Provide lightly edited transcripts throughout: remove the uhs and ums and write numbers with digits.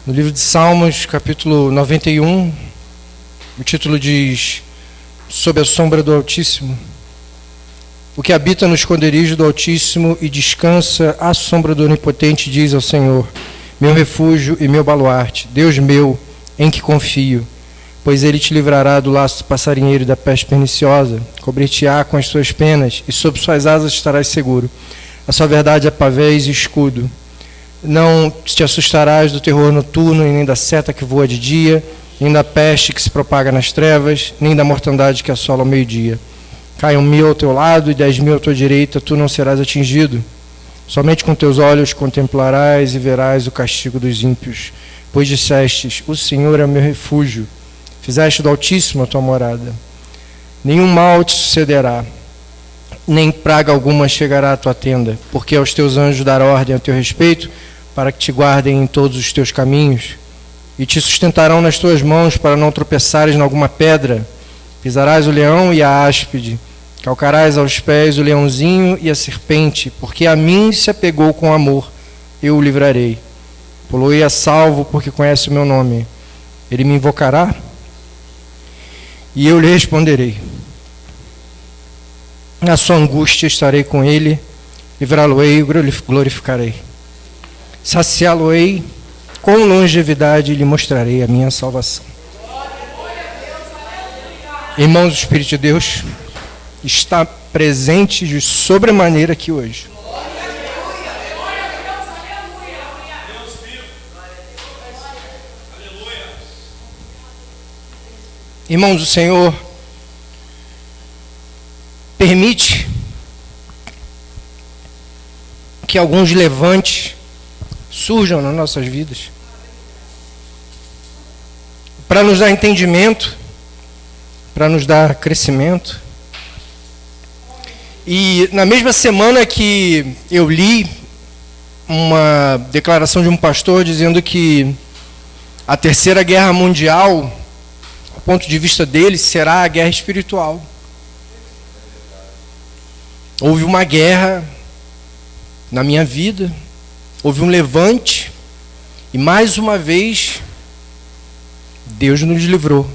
No livro de Salmos, capítulo 91, o título diz: Sob a sombra do Altíssimo. O que habita no esconderijo do Altíssimo e descansa à sombra do Onipotente diz ao Senhor: meu refúgio e meu baluarte, Deus meu, em que confio. Pois ele te livrará do laço do passarinheiro e da peste perniciosa, cobrir-te-á com as suas penas, e sob suas asas estarás seguro. A sua verdade é pavês e escudo. Não te assustarás do terror noturno, e nem da seta que voa de dia, nem da peste que se propaga nas trevas, nem da mortandade que assola ao meio-dia. Caiam 1000 ao teu lado e 10.000 à tua direita, tu não serás atingido. Somente com teus olhos contemplarás e verás o castigo dos ímpios. Pois dissestes: o Senhor é o meu refúgio. Fizeste do Altíssimo a tua morada. Nenhum mal te sucederá, nem praga alguma chegará à tua tenda, porque aos teus anjos dará ordem a teu respeito, para que te guardem em todos os teus caminhos, e te sustentarão nas tuas mãos, para não tropeçares em alguma pedra. Pisarás o leão e a áspide, calcarás aos pés o leãozinho e a serpente, porque a mim se apegou com amor, eu o livrarei. Poloei a salvo, porque conhece o meu nome. Ele me invocará, e eu lhe responderei. Na sua angústia estarei com ele, livrá-lo-ei e glorificarei. Saciá-lo-ei com longevidade e lhe mostrarei a minha salvação. Irmãos, o Espírito de Deus está presente de sobremaneira aqui hoje. Irmãos, o Senhor permite que alguns levantes surjam nas nossas vidas para nos dar entendimento, para nos dar crescimento. E na mesma semana que eu li uma declaração de um pastor dizendo que a Terceira Guerra Mundial, do ponto de vista dele, será a guerra espiritual. Houve uma guerra na minha vida, houve um levante, e mais uma vez, Deus nos livrou.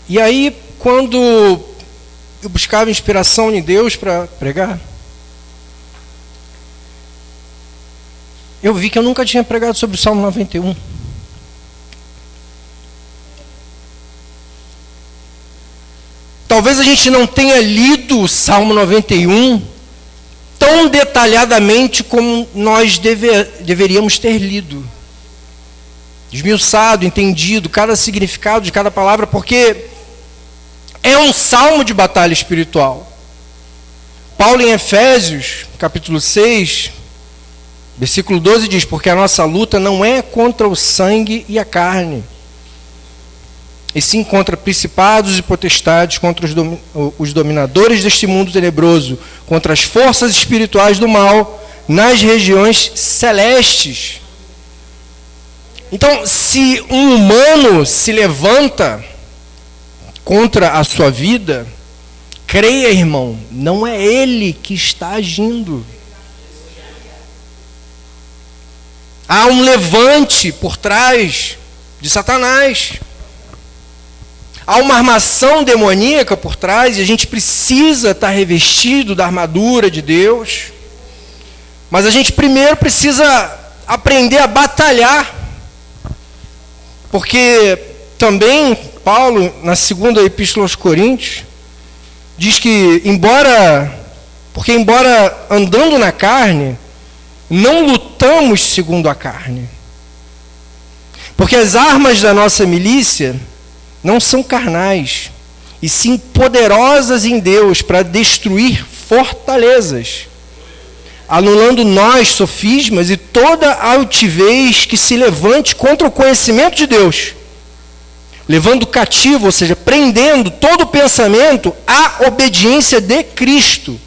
E aí, quando eu buscava inspiração em Deus para pregar, eu vi que eu nunca tinha pregado sobre o Salmo 91. Talvez a gente não tenha lido o Salmo 91 tão detalhadamente como nós deveríamos ter lido. Esmiuçado, entendido, cada significado de cada palavra, porque é um salmo de batalha espiritual. Paulo em Efésios, capítulo 6, versículo 12 diz: porque a nossa luta não é contra o sangue e a carne, e sim contra principados e potestades, contra os dominadores deste mundo tenebroso, contra as forças espirituais do mal nas regiões celestes. Então, se um humano se levanta contra a sua vida, creia, irmão, não é ele que está agindo. Há um levante por trás de Satanás. Há uma armação demoníaca por trás, e a gente precisa estar revestido da armadura de Deus. Mas a gente primeiro precisa aprender a batalhar. Porque também Paulo, na segunda epístola aos Coríntios, diz que embora andando na carne, não lutamos segundo a carne. Porque as armas da nossa milícia não são carnais, e sim poderosas em Deus para destruir fortalezas, anulando nós, sofismas, e toda altivez que se levante contra o conhecimento de Deus, levando cativo, ou seja, prendendo todo pensamento à obediência de Cristo.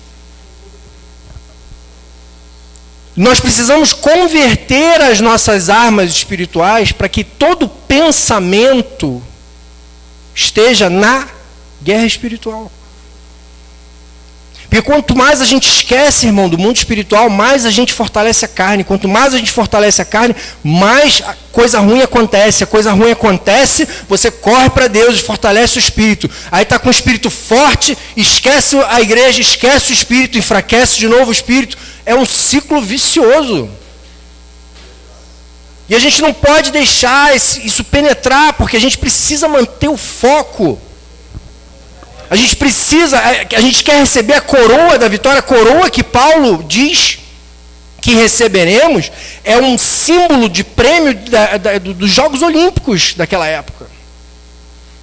Nós precisamos converter as nossas armas espirituais para que todo pensamento esteja na guerra espiritual. Porque quanto mais a gente esquece, irmão, do mundo espiritual, mais a gente fortalece a carne. Quanto mais a gente fortalece a carne, mais coisa ruim acontece. A coisa ruim acontece, você corre para Deus e fortalece o espírito. Aí está com o espírito forte, esquece a igreja, esquece o espírito, enfraquece de novo o espírito. É um ciclo vicioso. E a gente não pode deixar isso penetrar, porque a gente precisa manter o foco. A gente quer receber a coroa da vitória. A coroa que Paulo diz que receberemos é um símbolo de prêmio dos Jogos Olímpicos daquela época.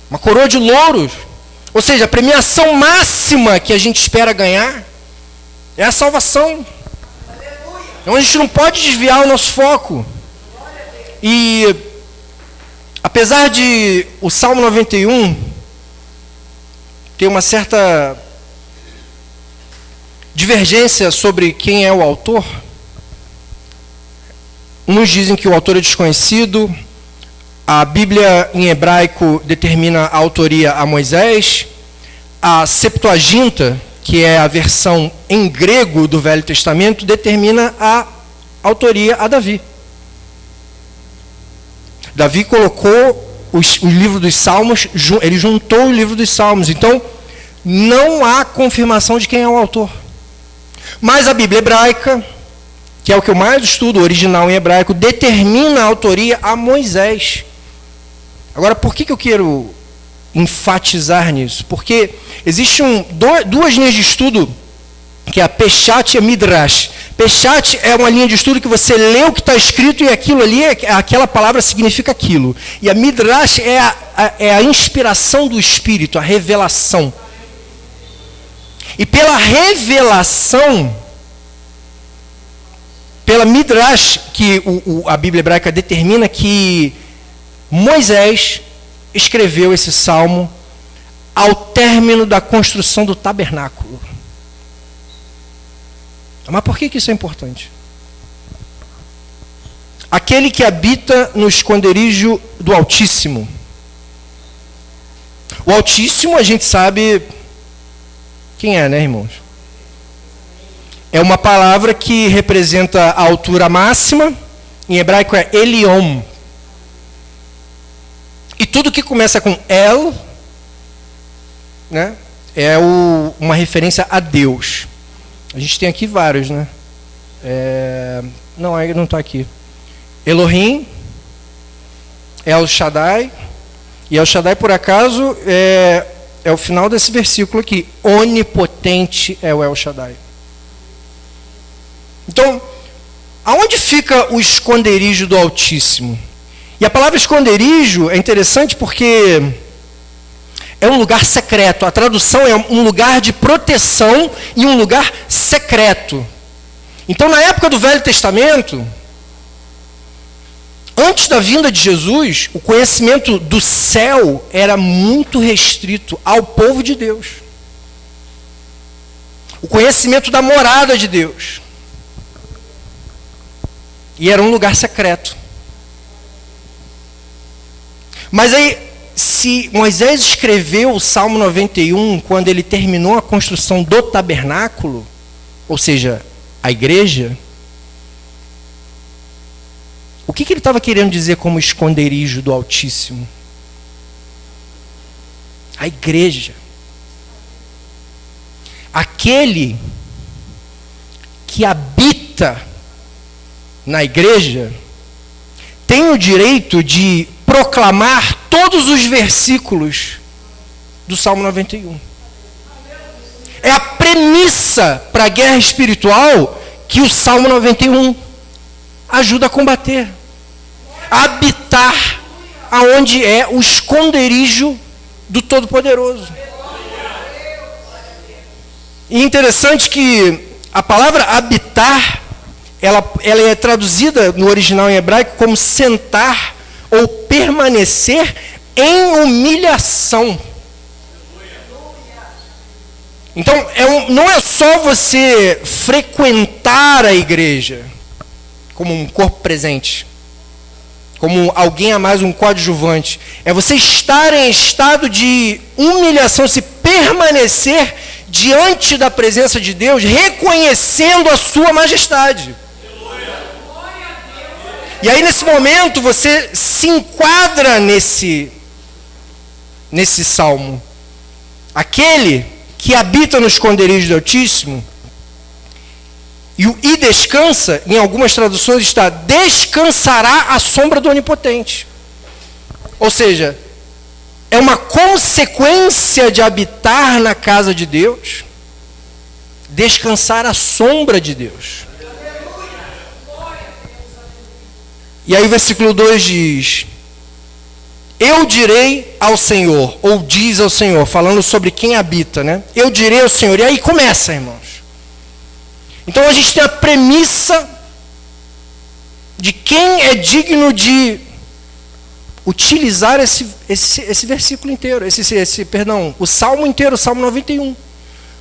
Uma coroa de louros. Ou seja, a premiação máxima que a gente espera ganhar é a salvação. Então a gente não pode desviar o nosso foco. E apesar de o Salmo 91 ter uma certa divergência sobre quem é o autor, uns dizem que o autor é desconhecido, a Bíblia em hebraico determina a autoria a Moisés, a Septuaginta, que é a versão em grego do Velho Testamento, determina a autoria a Davi. Davi colocou o livro dos Salmos, ele juntou o livro dos Salmos. Então, não há confirmação de quem é o autor. Mas a Bíblia hebraica, que é o que eu mais estudo, o original em hebraico, determina a autoria a Moisés. Agora, por que eu quero enfatizar nisso? Porque existem duas linhas de estudo, que é a Peshat e a Midrash. Peshat é uma linha de estudo que você lê o que está escrito e aquilo ali, aquela palavra significa aquilo. E a Midrash é a inspiração do Espírito, a revelação. E pela revelação, pela Midrash, que a Bíblia hebraica determina que Moisés escreveu esse salmo ao término da construção do tabernáculo. Mas por que isso é importante? Aquele que habita no esconderijo do Altíssimo. O Altíssimo, a gente sabe quem é, né, irmãos? É uma palavra que representa a altura máxima. Em hebraico é Elion. E tudo que começa com El, né, é uma referência a Deus. A gente tem aqui vários, né? Não, ele não está aqui. Elohim, El Shaddai. E El Shaddai, por acaso, é o final desse versículo aqui. Onipotente é o El Shaddai. Então, aonde fica o esconderijo do Altíssimo? E a palavra esconderijo é interessante porque é um lugar secreto. A tradução é um lugar de proteção e um lugar secreto. Então, na época do Velho Testamento, antes da vinda de Jesus, o conhecimento do céu era muito restrito ao povo de Deus. O conhecimento da morada de Deus. E era um lugar secreto. Mas aí, se Moisés escreveu o Salmo 91 quando ele terminou a construção do tabernáculo, ou seja, a igreja, o que ele estava querendo dizer como esconderijo do Altíssimo? A igreja. Aquele que habita na igreja tem o direito de proclamar todos os versículos do Salmo 91. É a premissa para a guerra espiritual que o Salmo 91 ajuda a combater. A habitar aonde é o esconderijo do Todo-Poderoso. E interessante que a palavra habitar, ela é traduzida no original em hebraico como sentar ou permanecer em humilhação. Então, não é só você frequentar a igreja como um corpo presente, como alguém a mais, um coadjuvante. É você estar em estado de humilhação, se permanecer diante da presença de Deus, reconhecendo a sua majestade. E aí, nesse momento, você se enquadra nesse salmo. Aquele que habita no esconderijo do Altíssimo, e descansa, em algumas traduções está, descansará à sombra do Onipotente. Ou seja, é uma consequência de habitar na casa de Deus, descansar à sombra de Deus. E aí o versículo 2 diz: eu direi ao Senhor, ou diz ao Senhor, falando sobre quem habita, né? Eu direi ao Senhor. E aí começa, irmãos. Então a gente tem a premissa de quem é digno de utilizar esse versículo inteiro, o salmo inteiro, o salmo 91.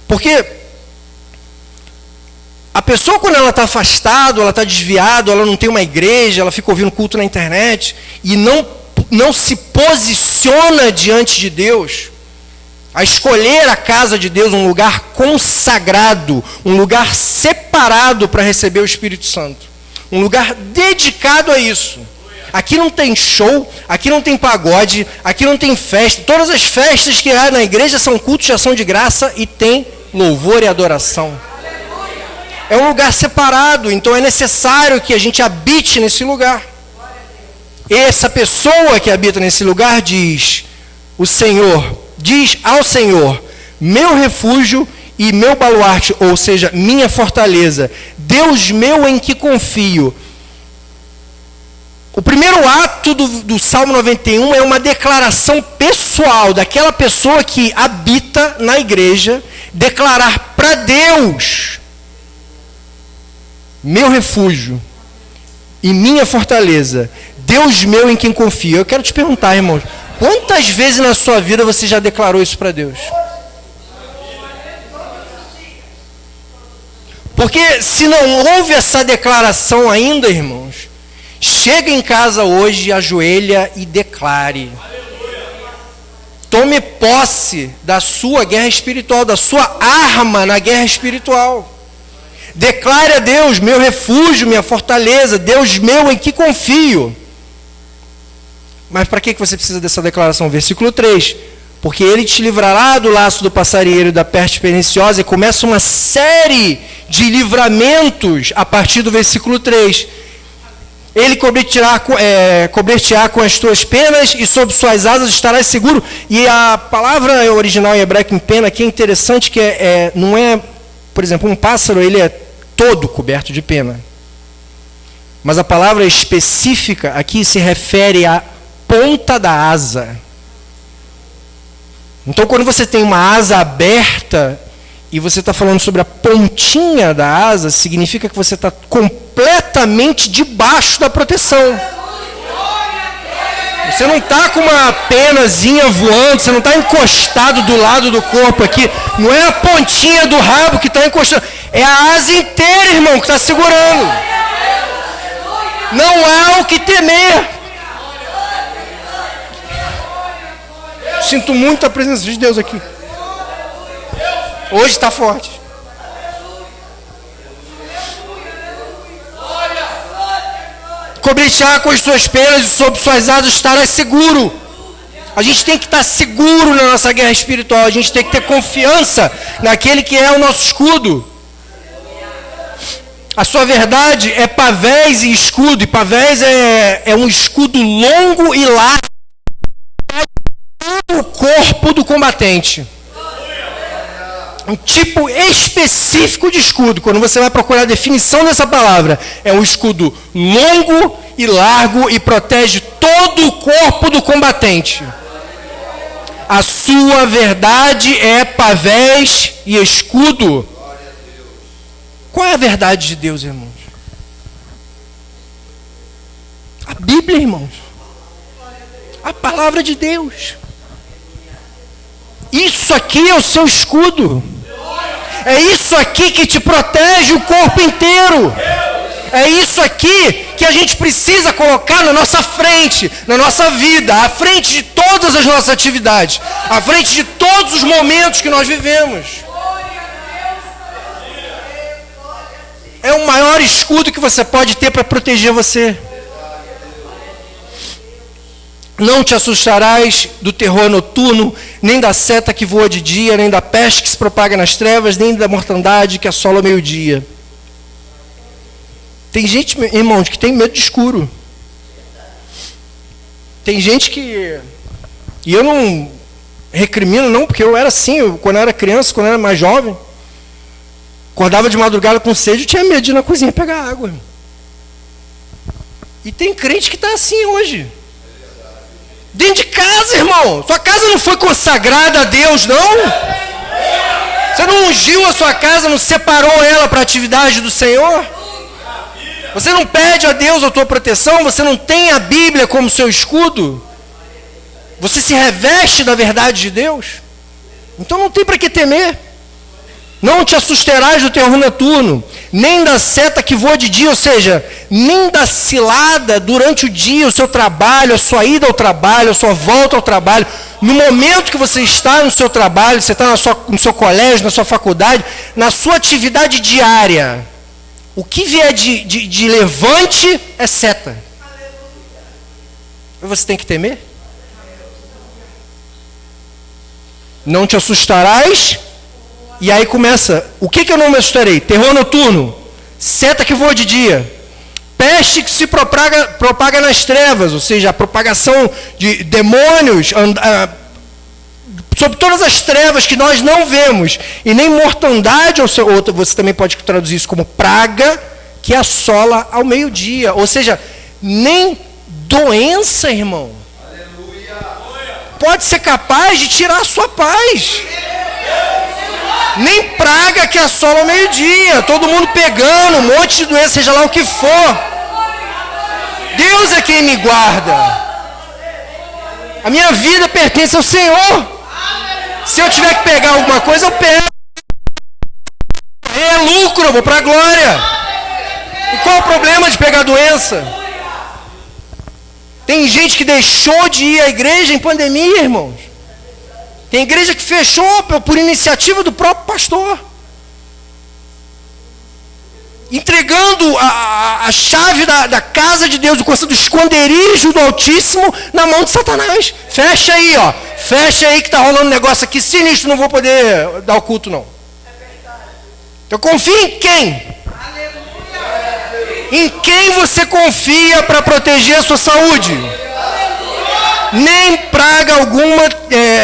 Porque a pessoa, quando ela está afastada, ela está desviada, ela não tem uma igreja, ela fica ouvindo culto na internet e não se posiciona diante de Deus, a escolher a casa de Deus, um lugar consagrado, um lugar separado para receber o Espírito Santo, um lugar dedicado a isso. Aqui não tem show, aqui não tem pagode, aqui não tem festa. Todas as festas que há na igreja são cultos de ação de graça e tem louvor e adoração. É um lugar separado, então é necessário que a gente habite nesse lugar. Essa pessoa que habita nesse lugar diz ao Senhor, meu refúgio e meu baluarte, ou seja, minha fortaleza, Deus meu em que confio. O primeiro ato do Salmo 91 é uma declaração pessoal daquela pessoa que habita na igreja, declarar para Deus, meu refúgio e minha fortaleza, Deus meu em quem confio. Eu quero te perguntar, irmãos, quantas vezes na sua vida você já declarou isso para Deus? Porque se não houve essa declaração ainda, irmãos, chega em casa hoje, ajoelha e declare. Tome posse da sua guerra espiritual, da sua arma na guerra espiritual. Declare a Deus, meu refúgio, minha fortaleza, Deus meu em que confio. Mas para que você precisa dessa declaração? Versículo 3. Porque ele te livrará do laço do passarinheiro e da peste perniciosa. E começa uma série de livramentos a partir do versículo 3. Ele cobrir-te-á com as tuas penas e sob suas asas estarás seguro. E a palavra original em hebraico em pena aqui é interessante, que não é, por exemplo, um pássaro, ele é todo coberto de pena. Mas a palavra específica aqui se refere à ponta da asa. Então, quando você tem uma asa aberta e você está falando sobre a pontinha da asa, significa que você está completamente debaixo da proteção. Você não está com uma penazinha voando, você não está encostado do lado do corpo aqui. Não é a pontinha do rabo que está encostando. É a asa inteira, irmão, que está segurando. Não há o que temer. Sinto muito a presença de Deus aqui. Hoje está forte. Cobrir-te-á com as suas penas e sob suas asas estarás seguro. A gente tem que estar seguro na nossa guerra espiritual. A gente tem que ter confiança naquele que é o nosso escudo. A sua verdade é pavés e escudo. E pavés é um escudo longo e largo para o corpo do combatente. Um tipo específico de escudo. Quando você vai procurar a definição dessa palavra, é um escudo longo e largo e protege todo o corpo do combatente. A sua verdade é pavés e escudo. Qual é a verdade de Deus, irmãos? A Bíblia, irmãos. A palavra de Deus. Isso aqui é o seu escudo. É isso aqui que te protege o corpo inteiro. É isso aqui que a gente precisa colocar na nossa frente, na nossa vida, à frente de todas as nossas atividades, à frente de todos os momentos que nós vivemos. é o maior escudo que você pode ter para proteger você. Não te assustarás do terror noturno, nem da seta que voa de dia, nem da peste que se propaga nas trevas, nem da mortandade que assola ao meio-dia. Tem gente, irmãos, que tem medo de escuro. Tem gente que... E eu não recrimino, não, porque eu era assim, quando eu era criança, quando eu era mais jovem, acordava de madrugada com sede, eu tinha medo de ir na cozinha pegar água. E tem crente que está assim hoje. Dentro de casa, irmão. Sua casa não foi consagrada a Deus, não? Você não ungiu a sua casa, não separou ela para a atividade do Senhor? Você não pede a Deus a tua proteção? Você não tem a Bíblia como seu escudo? Você se reveste da verdade de Deus? Então não tem para que temer. Não te assustarás do terror noturno, nem da seta que voa de dia, ou seja, nem da cilada durante o dia, o seu trabalho, a sua ida ao trabalho, a sua volta ao trabalho. No momento que você está no seu trabalho, você está no seu colégio, na sua faculdade, na sua atividade diária, o que vier de levante é seta. E você tem que temer? Não te assustarás. E aí começa, o que eu não me assustarei? Terror noturno, seta que voa de dia, peste que se propaga nas trevas, ou seja, a propagação de demônios sobre todas as trevas que nós não vemos, e nem mortandade, ou você também pode traduzir isso como praga, que assola ao meio-dia, ou seja, nem doença, irmão, pode ser capaz de tirar a sua paz. Nem praga que assola ao meio-dia, todo mundo pegando, um monte de doença, seja lá o que for. Deus é quem me guarda. A minha vida pertence ao Senhor. Se eu tiver que pegar alguma coisa, eu pego. É lucro, eu vou para a glória. E qual o problema de pegar doença? Tem gente que deixou de ir à igreja em pandemia, irmãos. Tem igreja que fechou por iniciativa do próprio pastor. Entregando a chave da casa de Deus, do esconderijo do Altíssimo, na mão de Satanás. Fecha aí, ó. Fecha aí que está rolando um negócio aqui sinistro, não vou poder dar o culto, não. Então confia em quem? Em quem você confia para proteger a sua saúde? Nem praga alguma,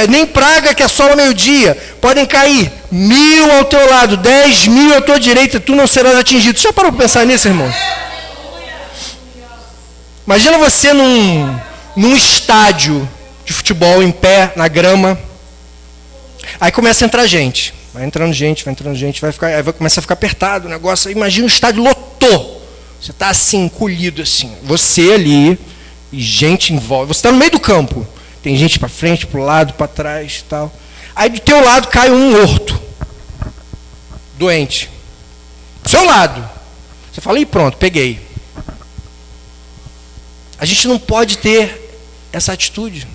nem praga que assola ao meio-dia. Podem cair 1000 ao teu lado, 10.000 à tua direita, tu não serás atingido. Já parou para pensar nisso, irmão? Imagina você num estádio de futebol em pé, na grama. Aí começa a entrar gente. Vai entrando gente, aí vai começar a ficar apertado o negócio. Imagina o estádio lotou. Você está assim, encolhido assim. Você ali... E gente em volta. Você está no meio do campo. Tem gente para frente, para o lado, para trás e tal. Aí do teu lado cai um morto. Doente. Do seu lado. Você fala, e pronto, peguei. A gente não pode ter essa atitude.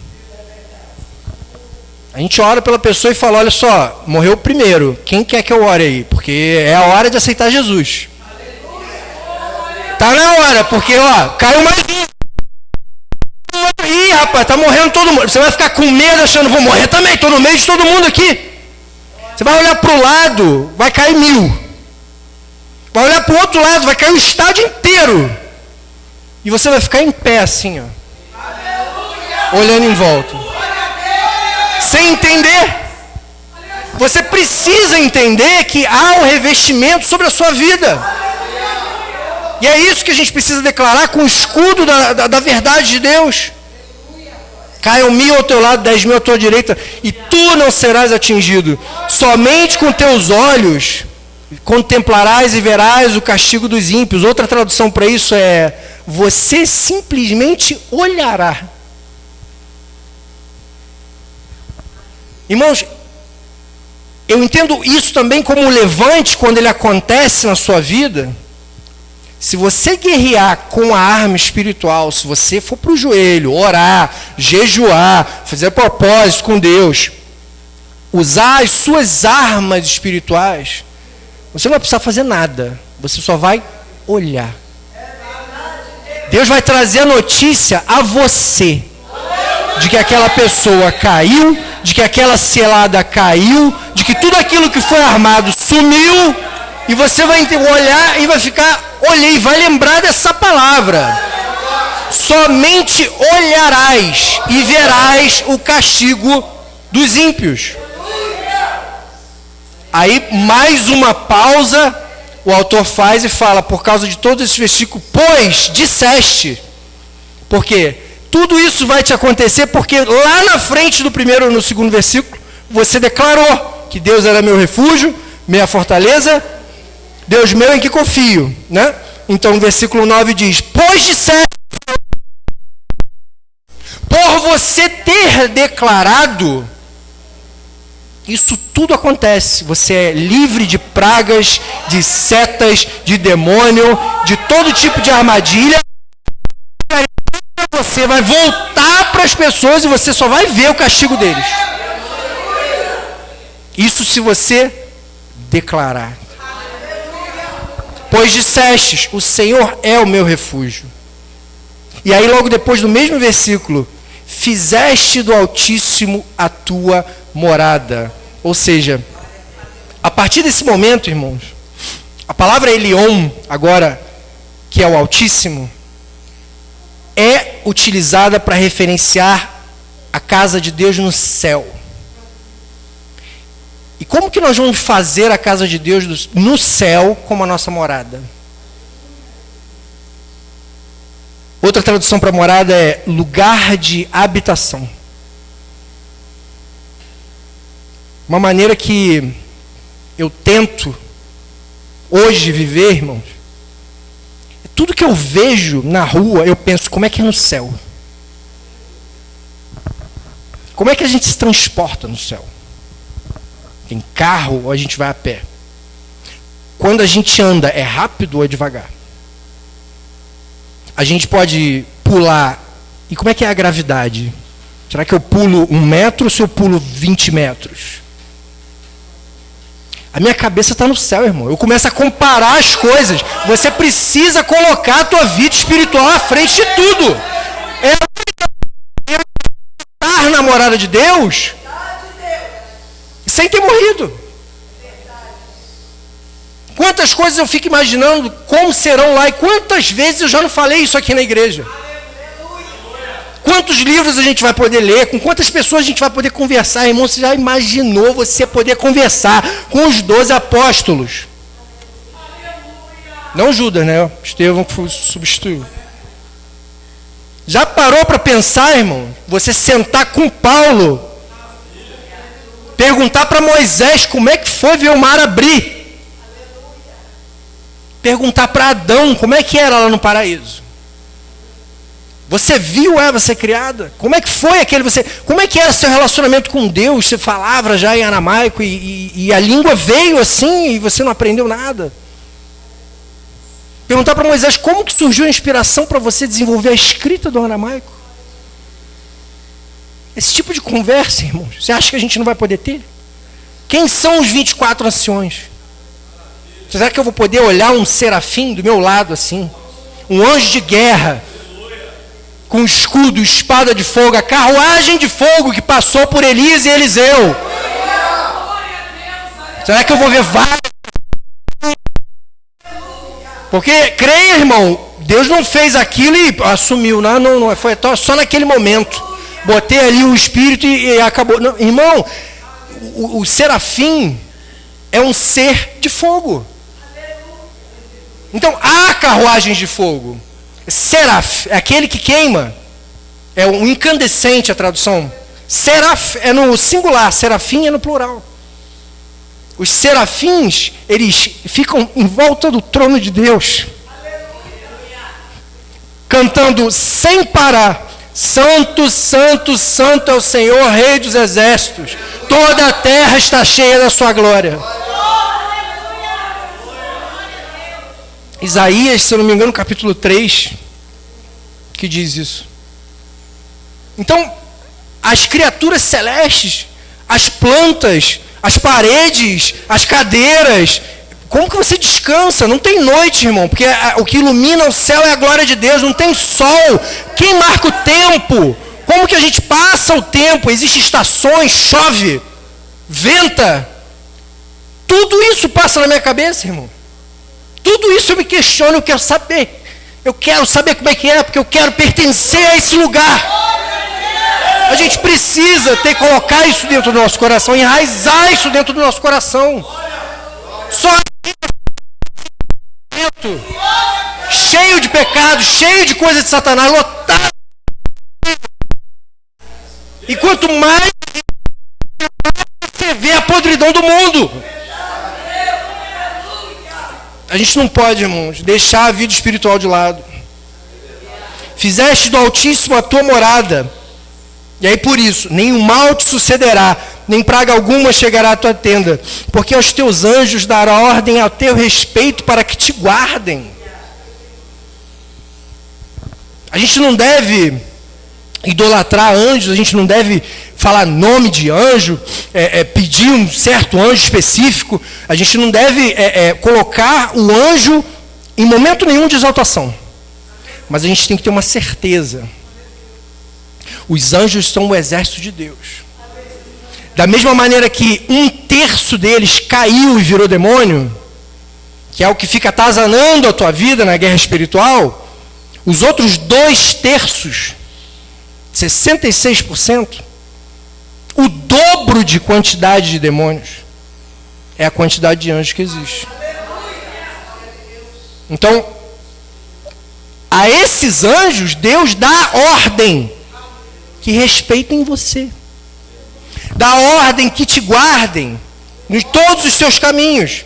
A gente ora pela pessoa e fala, olha só, morreu primeiro. Quem quer que eu ore aí? Porque é a hora de aceitar Jesus. Tá na hora, porque ó, caiu mais um. Ih, rapaz, tá morrendo todo mundo. Você vai ficar com medo achando, vou morrer também, estou no meio de todo mundo aqui. Você vai olhar para o lado, vai cair 1000. Vai olhar para o outro lado, vai cair o estádio inteiro. E você vai ficar em pé assim, ó. Olhando em volta. Sem entender. Você precisa entender que há um revestimento sobre a sua vida. E é isso que a gente precisa declarar com o escudo da verdade de Deus. Caiam 1000 ao teu lado, 10.000 à tua direita, e tu não serás atingido. Somente com teus olhos contemplarás e verás o castigo dos ímpios. Outra tradução para isso é, você simplesmente olhará. Irmãos, eu entendo isso também como um levante quando ele acontece na sua vida. Se você guerrear com a arma espiritual, se você for para o joelho, orar, jejuar, fazer propósito com Deus, usar as suas armas espirituais, você não vai precisar fazer nada. Você só vai olhar. Deus vai trazer a notícia a você de que aquela pessoa caiu, de que aquela selada caiu, de que tudo aquilo que foi armado sumiu, e você vai olhar e vai ficar, olhei, vai lembrar dessa palavra. Somente olharás e verás o castigo dos ímpios. Aí, mais uma pausa, o autor faz e fala, por causa de todo esse versículo, pois disseste. Por quê? Tudo isso vai te acontecer porque lá na frente do primeiro e no segundo versículo, você declarou que Deus era meu refúgio, minha fortaleza, Deus meu em que confio, né? Então o versículo 9 diz, pois disseste, por você ter declarado, isso tudo acontece. Você é livre de pragas, de setas, de demônio, de todo tipo de armadilha. Você vai voltar para as pessoas e você só vai ver o castigo deles. Isso se você declarar. Pois dissestes, o Senhor é o meu refúgio. E aí logo depois do mesmo versículo, fizeste do Altíssimo a tua morada. Ou seja, a partir desse momento, irmãos, a palavra Elion, agora, que é o Altíssimo, é utilizada para referenciar a casa de Deus no céu. E como que nós vamos fazer a casa de Deus no céu como a nossa morada? Outra tradução para morada é lugar de habitação. Uma maneira que eu tento hoje viver, irmãos, tudo que eu vejo na rua, eu penso, como é que é no céu? Como é que a gente se transporta no céu? Tem carro ou a gente vai a pé? Quando a gente anda, é rápido ou é devagar? A gente pode pular. E como é que é a gravidade? Será que eu pulo 1 metro ou se eu pulo 20 metros? A minha cabeça está no céu, irmão. Eu começo a comparar as coisas. Você precisa colocar a tua vida espiritual à frente de tudo. É estar na morada de Deus sem ter morrido. Quantas coisas eu fico imaginando como serão lá, e quantas vezes eu já não falei isso aqui na igreja. Quantos livros a gente vai poder ler, com quantas pessoas a gente vai poder conversar, irmão? Você já imaginou você poder conversar com os 12 apóstolos? Não Judas, né? Estevão que foi substituído. Já parou para pensar, irmão? Você sentar com Paulo, perguntar para Moisés como é que foi ver o mar abrir. Perguntar para Adão como é que era lá no paraíso. Você viu Eva ser criada? Como é que foi aquele você? Como é que era seu relacionamento com Deus? Você falava já em aramaico e a língua veio assim e você não aprendeu nada. Perguntar para Moisés como que surgiu a inspiração para você desenvolver a escrita do aramaico? Esse tipo de conversa, irmãos, você acha que a gente não vai poder ter? Quem são os 24 anciões? Será que eu vou poder olhar um serafim do meu lado assim? Um anjo de guerra, com escudo, espada de fogo, a carruagem de fogo que passou por Elias e Eliseu. Será que eu vou ver vários? Porque, creia, irmão, Deus não fez aquilo e assumiu. Não, foi só naquele momento. Botei ali o espírito e acabou. Não, irmão, o serafim é um ser de fogo. Então, há carruagens de fogo. Seraf é aquele que queima. É um incandescente a tradução. Seraf é no singular, serafim é no plural. Os serafins, eles ficam em volta do trono de Deus. Cantando sem parar. Santo, santo, santo é o Senhor, Rei dos exércitos. Toda a terra está cheia da sua glória. Isaías, se eu não me engano, capítulo 3, que diz isso. Então, as criaturas celestes, as plantas, as paredes, as cadeiras, Como que você descansa? Não tem noite, irmão, porque o que ilumina o céu é a glória de Deus, não tem sol. Quem marca o tempo? Como que a gente passa o tempo? Existem estações, chove, venta. Tudo isso passa na minha cabeça, irmão. Tudo isso eu me questiono, eu quero saber. Eu quero saber como é que é, porque eu quero pertencer a esse lugar. A gente precisa colocar isso dentro do nosso coração, enraizar isso dentro do nosso coração. Só cheio de pecado, cheio de coisa de Satanás, lotado. E quanto mais você vê a podridão do mundo. A gente não pode, irmãos, deixar a vida espiritual de lado. Fizeste do Altíssimo a tua morada. E aí por isso, nenhum mal te sucederá, nem praga alguma chegará à tua tenda, porque aos teus anjos dará ordem ao teu respeito para que te guardem. A gente não deve idolatrar anjos, a gente não deve falar nome de anjo, pedir um certo anjo específico, a gente não deve colocar o anjo em momento nenhum de exaltação. Mas a gente tem que ter uma certeza. Os anjos são o exército de Deus. Da mesma maneira que 1/3 deles caiu e virou demônio, que é o que fica atazanando a tua vida na guerra espiritual, os outros 2/3, 66%, o dobro de quantidade de demônios é a quantidade de anjos que existe. Então, a esses anjos, Deus dá ordem que respeitem você. Dá ordem que te guardem em todos os seus caminhos.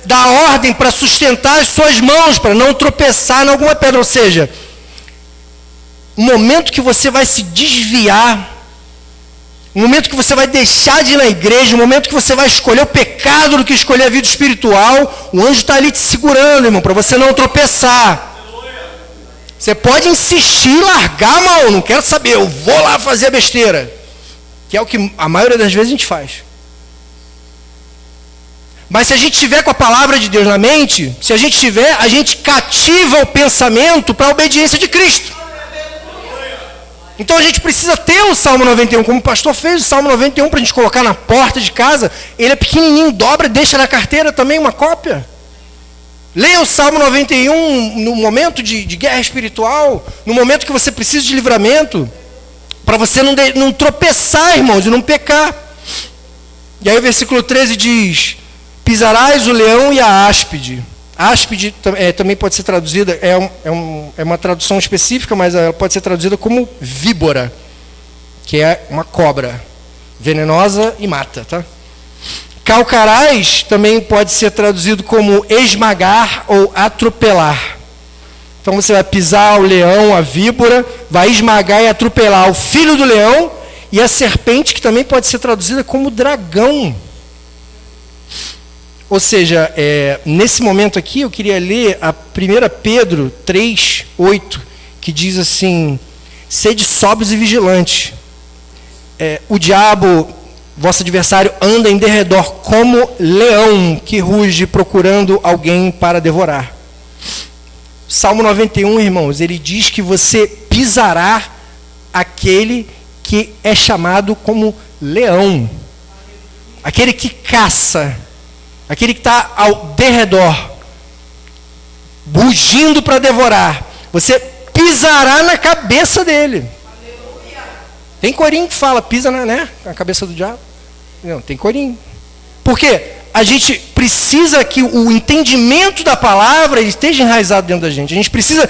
Dá ordem para sustentar as suas mãos, para não tropeçar em alguma pedra. Ou seja, o momento que você vai se desviar, o momento que você vai deixar de ir na igreja, o momento que você vai escolher o pecado do que escolher a vida espiritual, o anjo está ali te segurando, irmão, para você não tropeçar. Você pode insistir e largar a mão, não quero saber, eu vou lá fazer a besteira. Que é o que a maioria das vezes a gente faz. Mas se a gente estiver com a palavra de Deus na mente, se a gente tiver, a gente cativa o pensamento para a obediência de Cristo. Então a gente precisa ter o Salmo 91, como o pastor fez o Salmo 91 para a gente colocar na porta de casa. Ele é pequenininho, dobra e deixa na carteira também uma cópia. Leia o Salmo 91 no momento de guerra espiritual, no momento que você precisa de livramento, para você não tropeçar, irmãos, e não pecar. E aí o versículo 13 diz: pisarás o leão e a áspide. Áspide também pode ser traduzida, é uma tradução específica, mas ela pode ser traduzida como víbora, que é uma cobra, venenosa e mata, tá? Calcarás também pode ser traduzido como esmagar ou atropelar. Então você vai pisar o leão, a víbora, vai esmagar e atropelar o filho do leão e a serpente, que também pode ser traduzida como dragão. Ou seja, nesse momento aqui eu queria ler a 1 Pedro 3:8, que diz assim: sede sóbrios e vigilantes. O diabo, vosso adversário, anda em derredor como leão que ruge procurando alguém para devorar. Salmo 91, irmãos, ele diz que você pisará aquele que é chamado como leão. Aquele que caça. Aquele que está ao derredor, rugindo para devorar. Você pisará na cabeça dele. Tem corinho que fala, pisa na cabeça do diabo. Não, tem corinho. Por quê? A gente precisa que o entendimento da palavra esteja enraizado dentro da gente. A gente precisa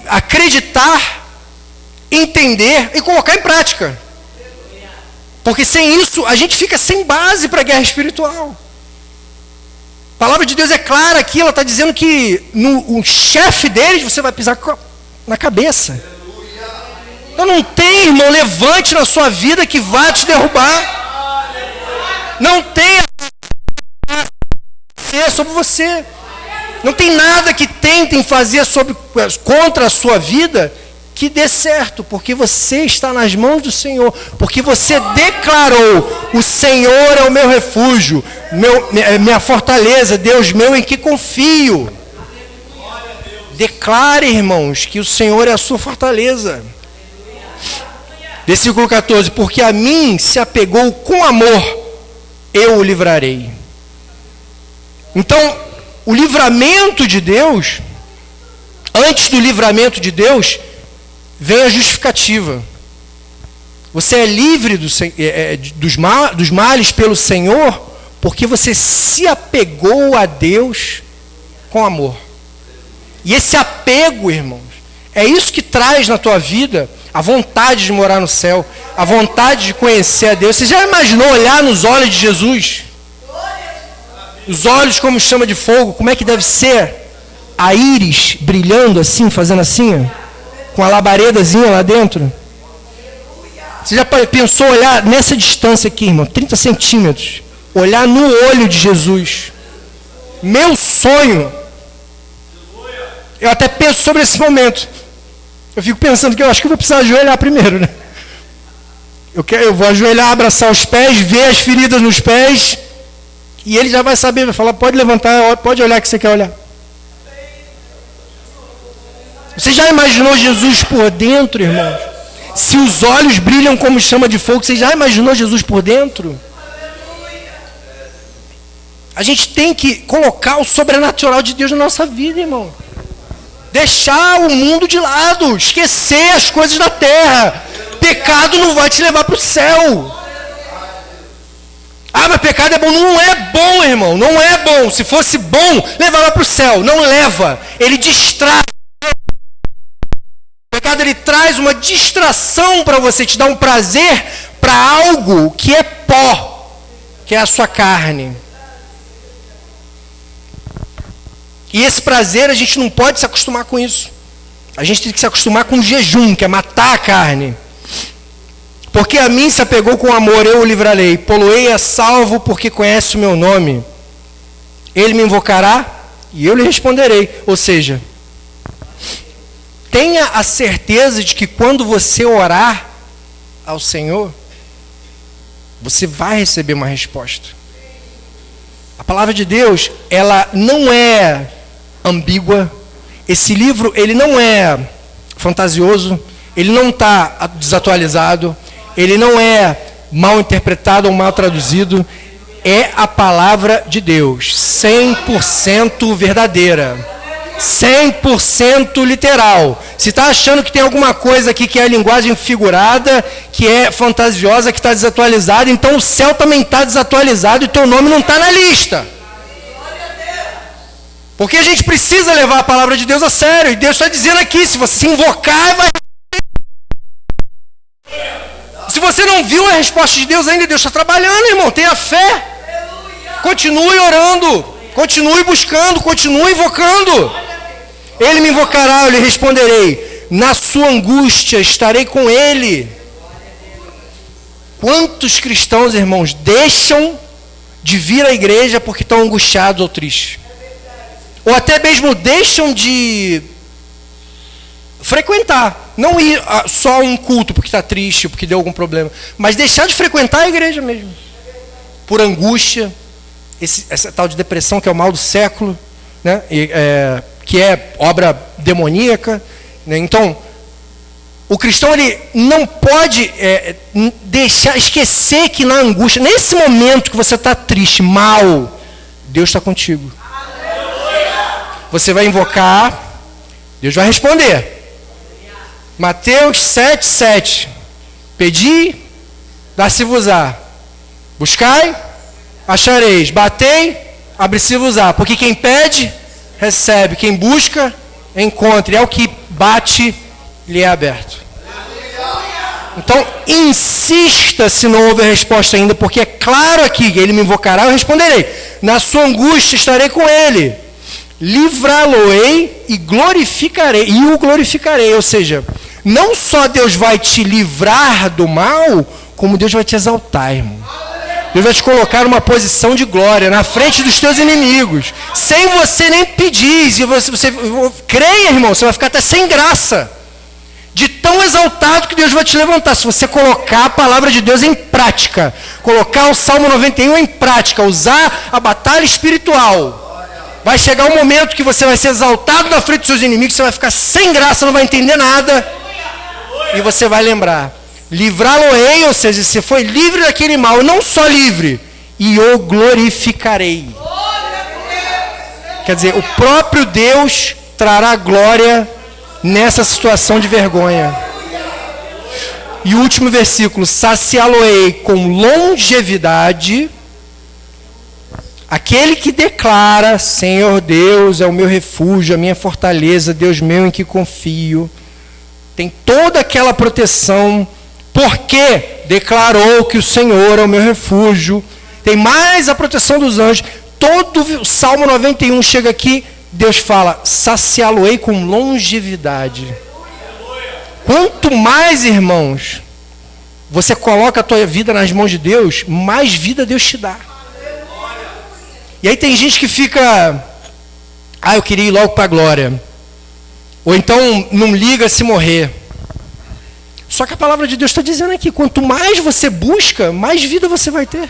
acreditar, entender e colocar em prática. Porque sem isso, a gente fica sem base para a guerra espiritual. A palavra de Deus é clara aqui, ela está dizendo que o chefe deles você vai pisar na cabeça. Então não tem, irmão, levante na sua vida que vai te derrubar. Não tem sobre você. Não tem nada que tentem fazer contra a sua vida que dê certo, porque você está nas mãos do Senhor, porque você declarou: o Senhor é o meu refúgio, minha fortaleza, Deus meu em que confio. Declare, irmãos, que o Senhor é a sua fortaleza. Versículo 14: porque a mim se apegou com amor, eu o livrarei. Então, o livramento de Deus, antes do livramento de Deus, vem a justificativa. Você é livre dos males pelo Senhor, porque você se apegou a Deus com amor. E esse apego, irmãos, é isso que traz na tua vida a vontade de morar no céu, a vontade de conhecer a Deus. Você já imaginou olhar nos olhos de Jesus? Os olhos como chama de fogo, como é que deve ser? A íris brilhando assim, fazendo assim, com a labaredazinha lá dentro. Você já pensou olhar nessa distância aqui, irmão, 30 centímetros, olhar no olho de Jesus? Meu sonho, eu até penso sobre esse momento. Eu fico pensando que eu acho que eu vou precisar ajoelhar primeiro, né? Eu vou ajoelhar, abraçar os pés, ver as feridas nos pés, e ele já vai saber, vai falar: pode levantar, pode olhar que você quer olhar. Você já imaginou Jesus por dentro, irmãos? Se os olhos brilham como chama de fogo, você já imaginou Jesus por dentro? A gente tem que colocar o sobrenatural de Deus na nossa vida, irmão. Deixar o mundo de lado, esquecer as coisas da terra. Pecado não vai te levar para o céu. Ah, mas pecado é bom. Não é bom, irmão. Não é bom. Se fosse bom, levava para o céu. Não leva. Ele distrai. O pecado, ele traz uma distração para você, te dar um prazer para algo que é pó, que é a sua carne. E esse prazer, a gente não pode se acostumar com isso. A gente tem que se acostumar com o jejum, que é matar a carne. Porque a mim se apegou com amor, eu o livrarei. Poloei a salvo, porque conhece o meu nome. Ele me invocará e eu lhe responderei. Ou seja, tenha a certeza de que quando você orar ao Senhor, você vai receber uma resposta. A palavra de Deus, ela não é ambígua. Esse livro, ele não é fantasioso, ele não está desatualizado, ele não é mal interpretado ou mal traduzido. É a palavra de Deus, 100% verdadeira, 100% literal. Se está achando que tem alguma coisa aqui que é a linguagem figurada, que é fantasiosa, que está desatualizada, então o céu também está desatualizado e teu nome não está na lista. Porque a gente precisa levar a palavra de Deus a sério. E Deus está dizendo aqui: se você se invocar, vai. Se você não viu a resposta de Deus ainda, Deus está trabalhando, irmão. Tenha fé. Continue orando. Continue buscando. Continue invocando. Ele me invocará, eu lhe responderei. Na sua angústia estarei com ele. Quantos cristãos, irmãos, deixam de vir à igreja porque estão angustiados ou tristes? Ou até mesmo deixam de frequentar. Não ir só a um culto porque está triste, porque deu algum problema. Mas deixar de frequentar a igreja mesmo. Por angústia. Essa tal de depressão que é o mal do século. Né? Que é obra demoníaca. Né? Então, o cristão, ele não pode esquecer que na angústia, nesse momento que você está triste, mal, Deus está contigo. Você vai invocar, Deus vai responder. Mateus 7:7. Pedi, dar-se-vos-á. Buscai, achareis. Batei, abre-se-vos-á. Porque quem pede, recebe. Quem busca, encontra. E ao que bate, lhe é aberto. Então, insista se não houver resposta ainda, porque é claro aqui que ele me invocará, eu responderei. Na sua angústia estarei com ele. Livrá-lo-ei e glorificarei, e o glorificarei. Ou seja, não só Deus vai te livrar do mal, como Deus vai te exaltar, irmão. Deus vai te colocar numa posição de glória, na frente dos teus inimigos, sem você nem pedir. E você creia, irmão, você vai ficar até sem graça. De tão exaltado que Deus vai te levantar. Se você colocar a palavra de Deus em prática, colocar o Salmo 91 em prática, usar a batalha espiritual, vai chegar um momento que você vai ser exaltado na frente dos seus inimigos, você vai ficar sem graça, não vai entender nada. E você vai lembrar, livrá-lo-ei, ou seja, você foi livre daquele mal, não só livre, e o glorificarei. Quer dizer, o próprio Deus trará glória nessa situação de vergonha. E o último versículo, saciá-lo-ei com longevidade, aquele que declara, Senhor Deus é o meu refúgio, a minha fortaleza, Deus meu em que confio, tem toda aquela proteção, porque declarou que o Senhor é o meu refúgio, tem mais a proteção dos anjos. Todo o Salmo 91 chega aqui, Deus fala, saciá-lo-ei com longevidade. Quanto mais, irmãos, você coloca a tua vida nas mãos de Deus, mais vida Deus te dá. E aí tem gente que fica, eu queria ir logo para a glória. Ou então não liga se morrer. Só que a palavra de Deus está dizendo aqui, quanto mais você busca, mais vida você vai ter.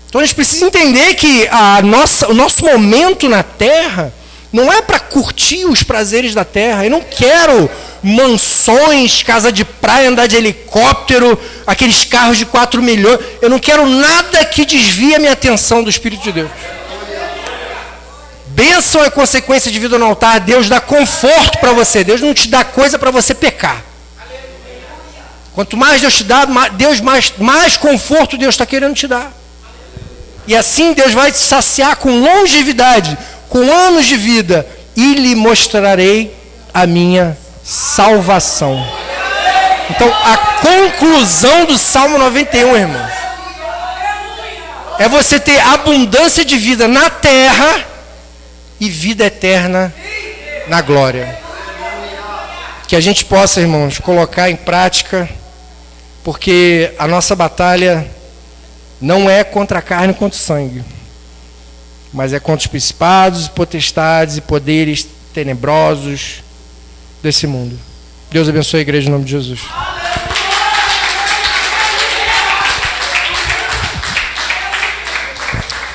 Então a gente precisa entender que o nosso momento na terra não é para curtir os prazeres da terra. Eu não quero mansões, casa de praia, andar de helicóptero, aqueles carros de 4 milhões. Eu não quero nada que desvie a minha atenção do Espírito de Deus. Bênção é consequência de vida no altar. Deus dá conforto para você. Deus não te dá coisa para você pecar. Quanto mais Deus te dá, mais conforto Deus está querendo te dar. E assim Deus vai te saciar com longevidade, com anos de vida, e lhe mostrarei a minha salvação. Então, a conclusão do Salmo 91, irmão, é você ter abundância de vida na terra e vida eterna na glória. Que a gente possa, irmãos, colocar em prática, porque a nossa batalha não é contra a carne e contra o sangue, mas é contra os principados, potestades e poderes tenebrosos desse mundo. Deus abençoe a igreja em nome de Jesus.